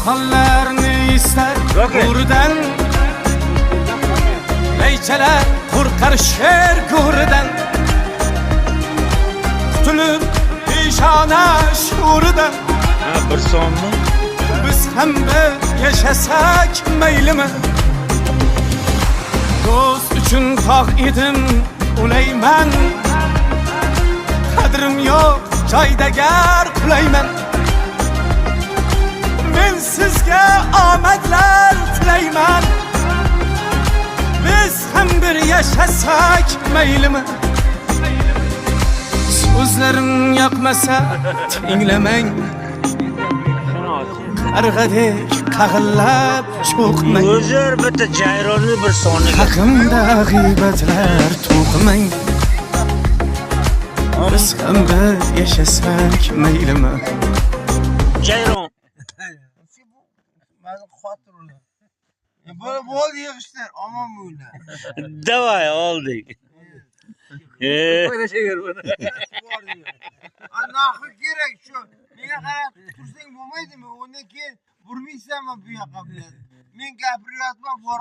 Xonlarni istar go'ridan, Neychalar qo'rqar sher go'ridan, Qutulib peshona sho'ridan. Bir sonmi? Biz ham bir yashasak maylimi? Do'st uchun tog' edim ulayman, qadrim yo'q joyda gar qulayman. Men sizga omadlar tilayman. Biz ham bir yashasak maylimi? So'zlarim yoqmasa tinglamang, qarg'adek qag'illab cho'qmang. O'zir bitta jayronni bir soniga. Haqimda g'iybatlar to'qimang. Biz ham bir yashasak maylimi? Jayron. Mani xotirlar. Bo'ldi yig'ishlar, omon bo'linglar. Davay oldik. O'ylashaver buni. Naxi kerak shu. Menga qarab tursang bo'lmaydimi? Undan keyin burmaysanmi bu yoqqa bilan? Men gapiryapman, bor